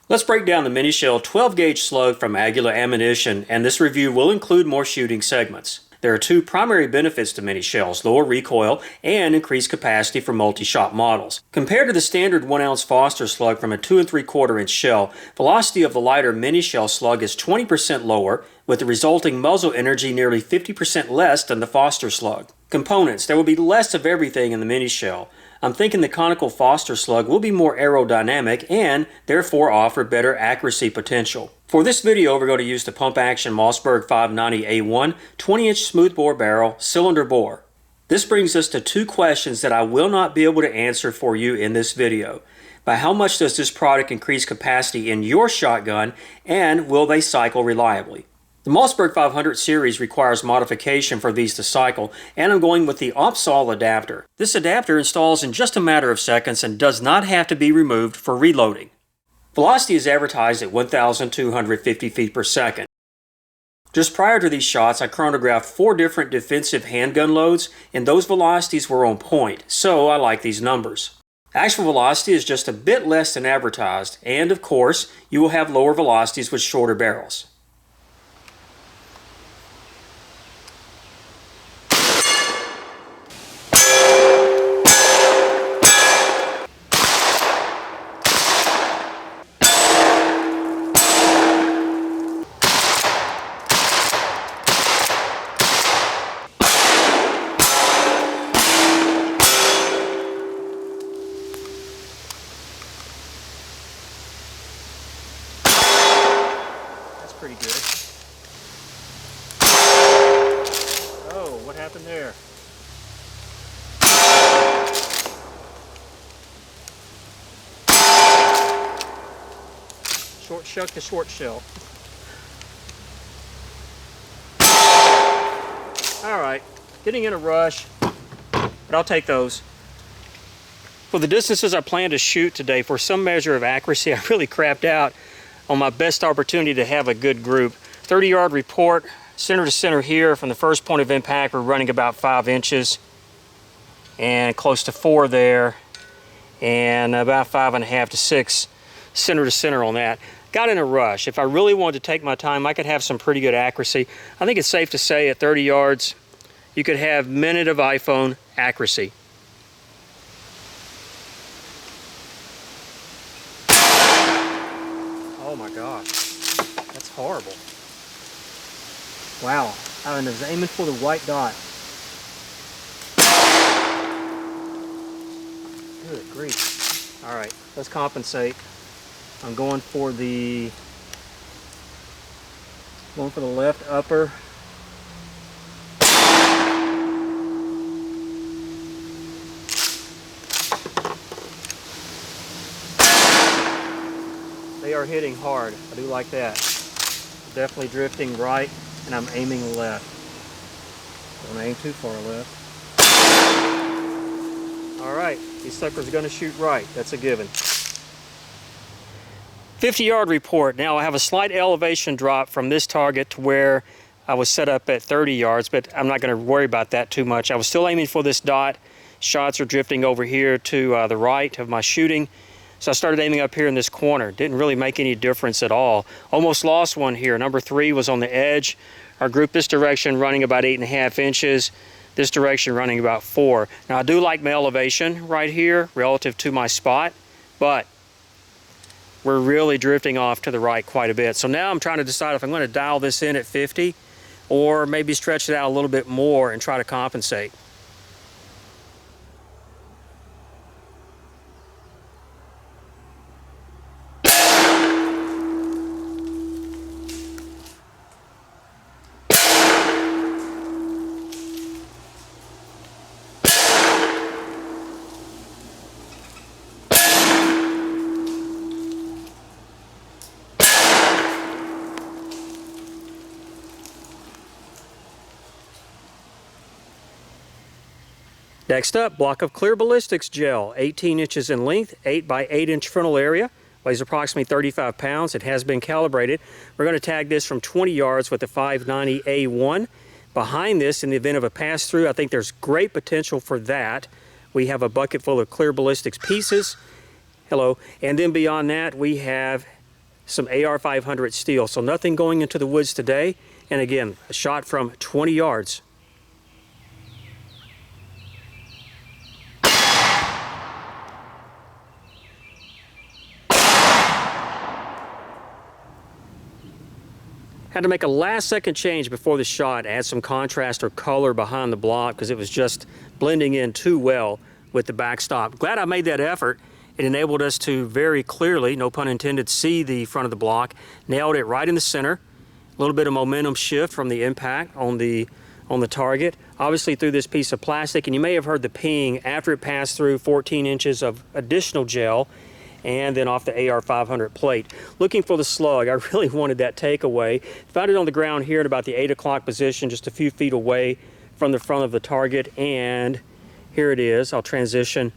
Let's break down the mini shell 12 gauge slug from Aguila Ammunition, and this review will include more shooting segments. There are two primary benefits to mini shells: lower recoil and increased capacity for multi-shot models. Compared to the standard 1 ounce Foster slug from a 2 3/4 inch shell, velocity of the lighter mini shell slug is 20% lower, with the resulting muzzle energy nearly 50% less than the Foster slug. Components: there will be less of everything in the mini shell. I'm thinking the conical Foster slug will be more aerodynamic and therefore offer better accuracy potential. For this video, we're going to use the pump action Mossberg 590A1 20-inch smoothbore barrel cylinder bore. This brings us to two questions that I will not be able to answer for you in this video. By how much does this product increase capacity in your shotgun, and will they cycle reliably? The Mossberg 500 series requires modification for these to cycle, and I'm going with the Opsol adapter. This adapter installs in just a matter of seconds and does not have to be removed for reloading. Velocity is advertised at 1,250 feet per second. Just prior to these shots, I chronographed 4 different defensive handgun loads, and those velocities were on point, so I like these numbers. Actual velocity is just a bit less than advertised, and of course, you will have lower velocities with shorter barrels. Pretty good. Oh, what happened there? Short shuck to short shell. Alright, getting in a rush, but I'll take those. For the distances I plan to shoot today, for some measure of accuracy, I really crapped out on my best opportunity to have a good group. 30-yard report, center to center here. From the first point of impact, we're running about 5 inches, and close to 4 there, and about 5.5 to 6 center to center on that. Got in a rush. If I really wanted to take my time, I could have some pretty good accuracy. I think it's safe to say at 30 yards, you could have minute of iPhone accuracy. Oh my gosh, that's horrible. Wow, I was aiming for the white dot. Good grief. All right, let's compensate. I'm going for the left upper. They are hitting hard. I do like that. Definitely drifting right, and I'm aiming left. Don't aim too far left. Alright, these suckers are going to shoot right. That's a given. 50-yard report. Now I have a slight elevation drop from this target to where I was set up at 30 yards, but I'm not going to worry about that too much. I was still aiming for this dot. Shots are drifting over here to the right of my shooting. So I started aiming up here in this corner. Didn't really make any difference at all. Almost lost one here. Number 3 was on the edge. Our group this direction running about 8.5 inches. This direction running about 4. Now I do like my elevation right here relative to my spot, but we're really drifting off to the right quite a bit. So now I'm trying to decide if I'm going to dial this in at 50 or maybe stretch it out a little bit more and try to compensate. Next up, block of Clear Ballistics gel, 18 inches in length, 8 by 8 inch frontal area, weighs approximately 35 pounds. It has been calibrated. We're going to tag this from 20 yards with the 590A1. Behind this, in the event of a pass-through, I think there's great potential for that. We have a bucket full of Clear Ballistics pieces. Hello. And then beyond that, we have some AR-500 steel. So nothing going into the woods today. And again, a shot from 20 yards. Had to make a last-second change before the shot, add some contrast or color behind the block because it was just blending in too well with the backstop. Glad I made that effort. It enabled us to very clearly, no pun intended, see the front of the block. Nailed it right in the center. A little bit of momentum shift from the impact on the target. Obviously through this piece of plastic, and you may have heard the ping after it passed through 14 inches of additional gel and then off the AR-500 plate. Looking for the slug, I really wanted that takeaway. Found it on the ground here at about the 8 o'clock position, just a few feet away from the front of the target, and here it is. I'll transition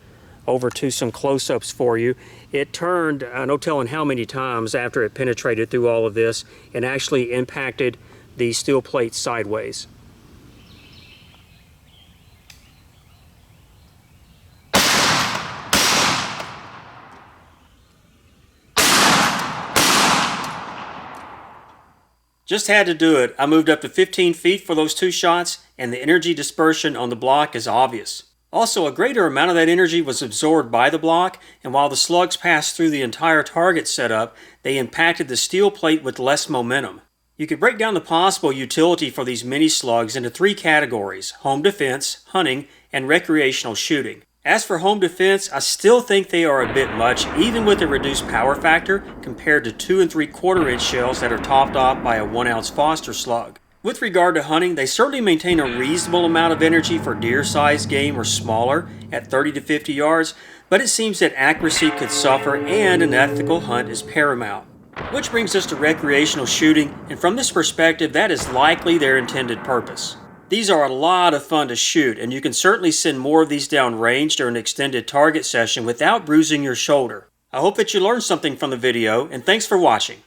over to some close-ups for you. It turned, no telling how many times after it penetrated through all of this and actually impacted the steel plate sideways. Just had to do it. I moved up to 15 feet for those two shots, and the energy dispersion on the block is obvious. Also, a greater amount of that energy was absorbed by the block, and while the slugs passed through the entire target setup, they impacted the steel plate with less momentum. You could break down the possible utility for these mini slugs into three categories: home defense, hunting, and recreational shooting. As for home defense, I still think they are a bit much, even with a reduced power factor compared to 2 3/4 inch shells that are topped off by a 1 ounce Foster slug. With regard to hunting, they certainly maintain a reasonable amount of energy for deer-sized game or smaller at 30 to 50 yards, but it seems that accuracy could suffer and an ethical hunt is paramount. Which brings us to recreational shooting, and from this perspective, that is likely their intended purpose. These are a lot of fun to shoot, and you can certainly send more of these down range during an extended target session without bruising your shoulder. I hope that you learned something from the video, and thanks for watching.